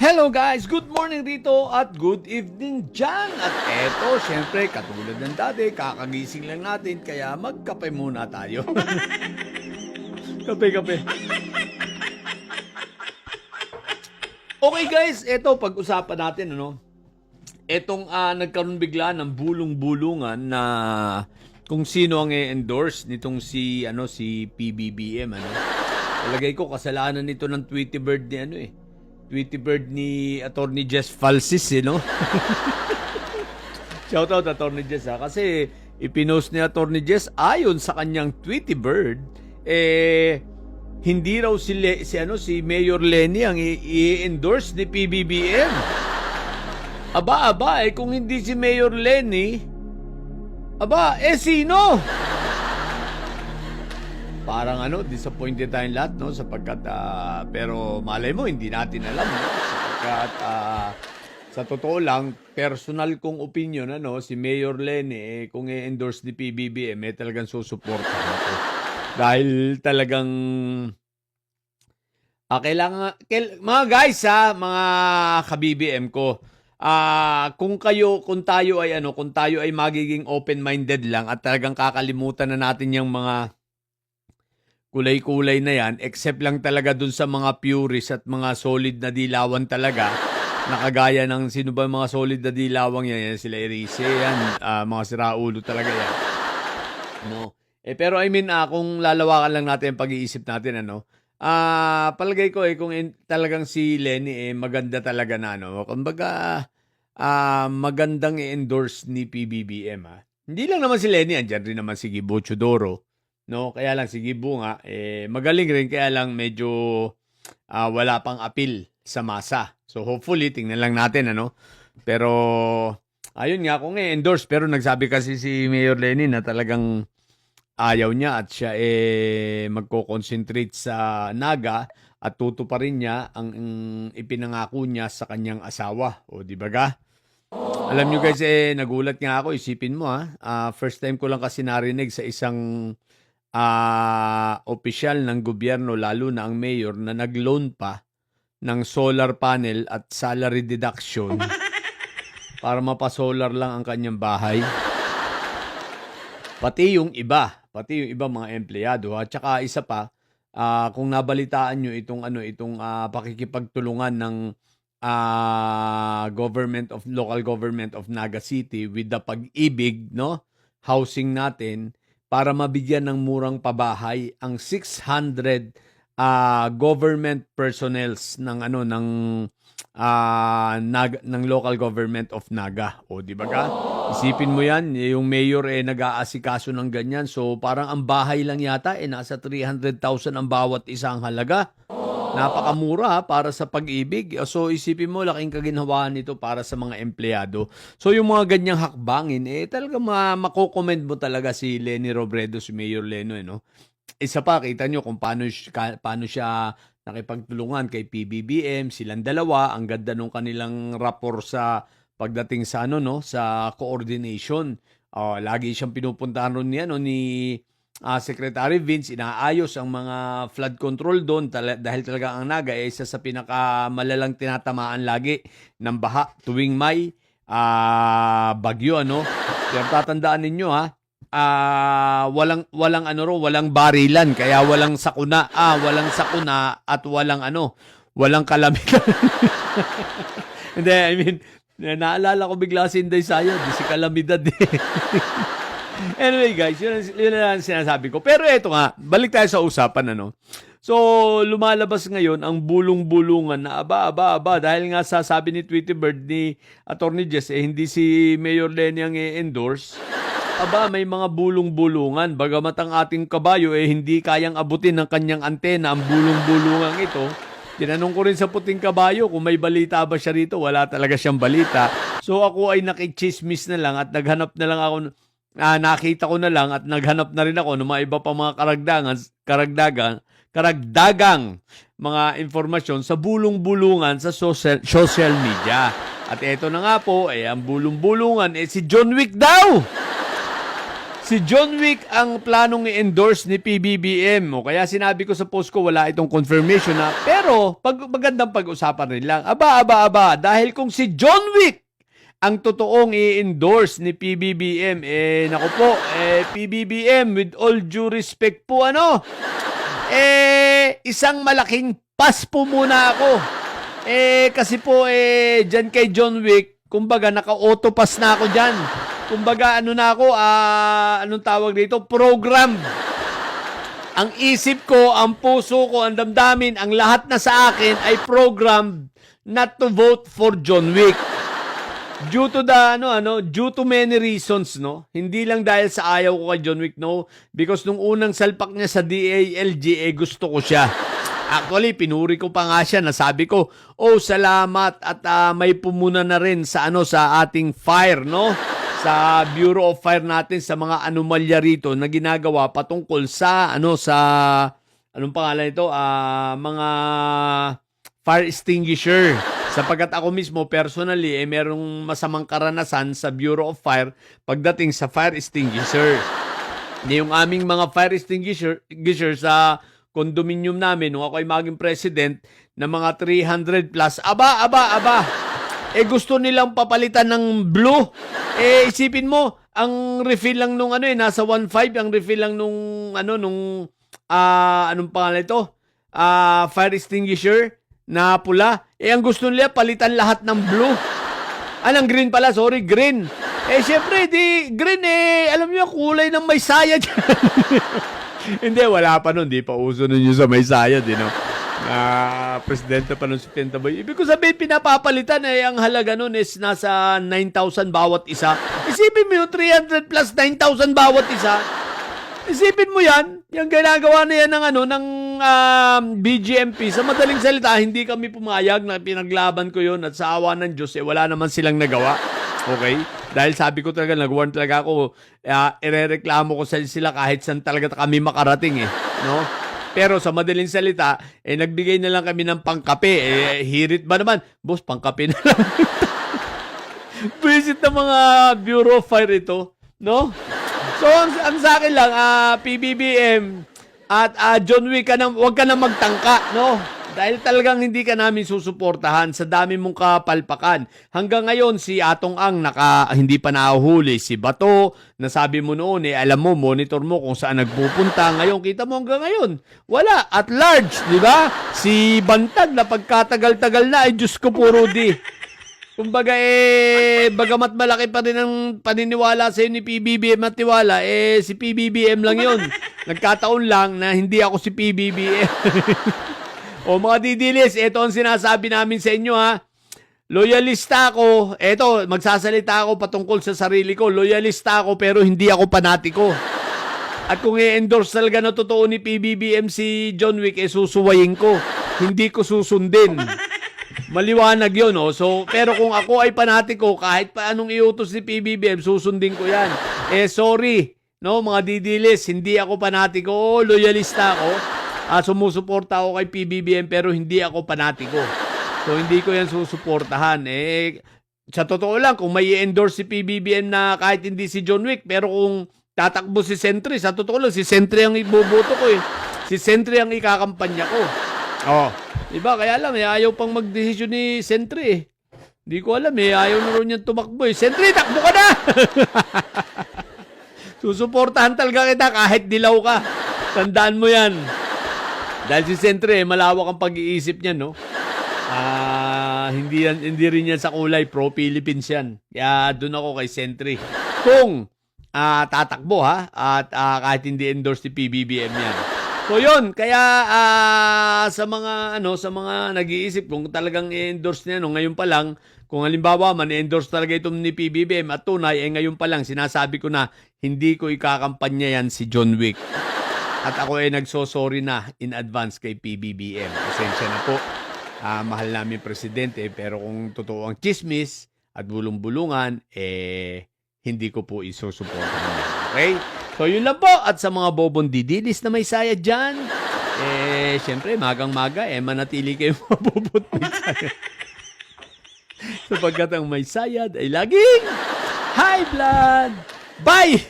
Hello guys! Good morning rito at good evening dyan! At eto, syempre, katulad ng dati, kakagising lang natin, kaya magkape muna tayo. Kape. Okay guys, eto, pag-usapan natin, etong nagkaroon bigla ng bulong-bulungan na kung sino ang i-endorse nitong si PBBM, Talagay ko, kasalanan nito ng Tweety Bird ni Tweety Bird ni Attorney Jess Falsis, Shoutout Attorney Jess, kasi ipinost ni Attorney Jess ayon sa kanyang Tweety Bird, hindi raw si Mayor Lenny ang i-endorse ni PBBM. Aba, kung hindi si Mayor Lenny, sino? Parang disappointed tayong lahat, sapagkat pero malay mo hindi natin alam, sapagkat sa totoo lang, personal kong opinion, si Mayor Lenny kung i-endorse ni PBBM, talagang susuportahan ko. Dahil talagang kailangan mga guys, mga ka-BBM ko, kung tayo ay magiging open-minded lang at talagang kakalimutan na natin yung mga kulay-kulay na yan, except lang talaga dun sa mga purists at mga solid na dilawan talaga, nakagaya ng sino ba mga solid na dilawang yan sila Erice, mga siraulo talaga yan. Pero kung lalawakan lang natin ang pag-iisip natin, palagay ko kung talagang si Lenny maganda talaga na kumbaga magandang i-endorse ni PBBM. Hindi lang naman si Lenny, andyan rin naman si Gibo Chodoro. Kaya lang si Gibo nga, magaling rin, kaya lang medyo wala pang appeal sa masa. So hopefully, tingnan lang natin, Pero, ayun nga, kung endorse, pero nagsabi kasi si Mayor Lenny na talagang ayaw niya at siya magko-concentrate sa Naga at tutuparin niya ang ipinangako niya sa kanyang asawa. O, di ba ga? Alam niyo guys, nagulat nga ako, isipin mo first time ko lang kasi narinig sa isang opisyal ng gobyerno, lalo na ang mayor, na nag-loan pa ng solar panel at salary deduction para mapasolar lang ang kanyang bahay. Pati yung iba mga empleyado. At saka isa pa, kung nabalitaan nyo itong pakikipagtulungan ng local government of Naga City with the Pag-ibig, housing natin, para mabigyan ng murang pabahay ang 600 government personnels ng local government of Naga. O di ba ka? Isipin mo yan, yung mayor nag-aasikaso ng ganyan. So parang ang bahay lang yata nasa 300,000 ang bawat isang halaga. Napakamura para sa Pag-ibig. So isipin mo, laking kaginhawaan nito para sa mga empleyado. So yung mga ganyang hakbangin, talaga mako-commend mo talaga si Lenny Robredo, si Mayor Leno. Isa pa, kita nyo kung paano siya nakipagtulungan kay PBBM, silang dalawa, ang ganda nung kanilang rapport sa pagdating sa sa coordination. Lagi siyang pinupuntahan ron ni Secretary Vince, inaayos ang mga flood control doon dahil talaga ang Naga isa sa pinakamalalang tinatamaan lagi ng baha tuwing may bagyo, Kaya tatandaan ninyo walang barilan, kaya walang sakuna at walang kalamidad. Hindi, naalala ko bigla si Inday Sayo, di si kalamidad Anyway guys, yun ang sinasabi ko. Pero eto nga, balik tayo sa usapan, So, lumalabas ngayon ang bulong-bulungan na aba, dahil nga sasabi ni Tweety Bird ni Attorney Jess, hindi si Mayor Lenny ang i-endorse. May mga bulong-bulungan. Bagamat ang ating kabayo hindi kayang abutin ng kanyang antena ang bulong-bulungan ito. Tinanong ko rin sa puting kabayo kung may balita ba siya rito. Wala talaga siyang balita. So ako ay nakichismis na lang at naghanap na lang ako, nakita ko na lang at naghanap na rin ako ng mga iba pa mga karagdagang mga informasyon sa bulong-bulungan sa social media. At eto na nga po, ang bulong-bulungan si John Wick daw. Si John Wick ang planong i-endorse ni PBBM. O kaya sinabi ko sa post ko, wala itong confirmation na. Pero, magandang pag-usapan rin lang. Aba. Dahil kung si John Wick ang totoong i-endorse ni PBBM, naku po, PBBM, with all due respect po, isang malaking pass po muna ako. Kasi po, dyan kay John Wick, kumbaga, naka-auto pass na ako dyan. Kumbaga, anong tawag dito? Program. Ang isip ko, ang puso ko, ang damdamin, ang lahat na sa akin ay program not to vote for John Wick. Due to many reasons, no? Hindi lang dahil sa ayaw ko kay John Wick, no? Because nung unang salpak niya sa DALG, gusto ko siya. Actually, pinuri ko pa nga siya, nasabi ko, salamat at may pumuna na rin sa ating fire, no? Sa Bureau of Fire natin sa mga anomalya rito na ginagawa patungkol sa anong pangalan ito? Mga fire extinguisher. Sapagkat ako mismo personally merong masamang karanasan sa Bureau of Fire pagdating sa fire extinguisher. Yung aming mga fire extinguisher sa condominium namin nung ako ay maging president na mga 300 plus. Aba. Gusto nilang papalitan ng blue. Isipin mo, ang refill lang nung nasa 1.5, ang refill lang nung anong pangalan ito? Fire extinguisher na pula. Ang gusto nila palitan lahat ng blue. Anong green pala? Sorry, green. Syempre, green alam niyo kulay ng may sayad. Hindi, wala pa nun. Di pa uso nun yung sa may sayad, presidente pa nun si Tentaboy. Ibig ko sabihin, pinapapalitan ang halaga nun is nasa 9,000 bawat isa. Isipin mo yung 300 plus 9,000 bawat isa. Isipin mo yan. Yung ginagawa na yan ng BGMP. Sa madaling salita, hindi kami pumayag na pinaglaban ko yun at sa awa ng Diyos, wala naman silang nagawa. Okay? Dahil sabi ko talaga, nag-warn talaga ako, irereklamo ko sila kahit saan talaga kami makarating no? Pero sa madaling salita, nagbigay na lang kami ng pangkape. Hirit ba naman? Boss, pangkape na lang. Visit ng mga Bureau of Fire ito, no? So, ang sa akin lang, PBBM at John Wick, huwag ka na magtangka, no? Dahil talagang hindi ka namin susuportahan sa dami mong kapalpakan. Hanggang ngayon, si Atong Ang hindi pa nahuhuli. Si Bato, nasabi mo noon, alam mo, monitor mo kung saan nagpupunta. Ngayon, kita mo hanggang ngayon. Wala. At large, di ba? Si Bantag, na pagkatagal-tagal na, Diyos ko po, Rudy. Kumbaga, bagamat malaki pa rin ang paniniwala sa ni PBBM at tiwala, si PBBM lang yon. Nagkataon lang na hindi ako si PBBM. O mga didilis, ito ang sinasabi namin sa inyo Loyalista ako. Ito, magsasalita ako patungkol sa sarili ko. Loyalista ako pero hindi ako panatiko. At kung i-endorse talaga na totoo ni PBBM si John Wick, susuwayin ko. Hindi ko susundin. Maliwanag yun, So, pero kung ako ay panatiko, kahit pa anong iutos ni PBBM, susundin ko yan. Sorry, no, mga didilis, hindi ako panatiko. Loyalista ako. Sumusuporta ako kay PBBM pero hindi ako panatiko. So, hindi ko yan susuportahan. Sa totoo lang, kung may i-endorse si PBBM na kahit hindi si John Wick, pero kung tatakbo si Sentry, sa totoo lang, si Sentry ang iboboto ko Si Sentry ang ikakampanya ko. Diba? Kaya lang, ayaw pang magdesisyon ni Sentry Hindi ko alam ayaw na rin niyang tumakbo Sentry, takbo ka na! Susuportahan talaga kita kahit dilaw ka. Tandaan mo yan. Dahil si Sentry, malawak ang pag-iisip niya, no? Hindi rin yan sa kulay. Pro-Philippines yan. Kaya doon ako kay Sentry. Kung tatakbo, at kahit hindi endorse ni PBBM yan. So, yun. Kaya sa mga nag-iisip, kung talagang i-endorse niya, ngayon pa lang, kung halimbawa man, i-endorse talaga ito ni PBBM at tunay, ngayon pa lang, sinasabi ko na, hindi ko ikakampanya yan si John Wick. At ako nagsosorry na in advance kay PBBM. Pasensya na po. Mahal namin presidente, pero kung totoo ang chismis at bulong-bulungan, hindi ko po isusuportahan yan. Okay? So, yun lang po. At sa mga bobong didilis na may sayad dyan, syempre, magang-maga, manatili kayo mga bobot may sayad. Sapagkat ang may sayad ay laging high blood. Bye!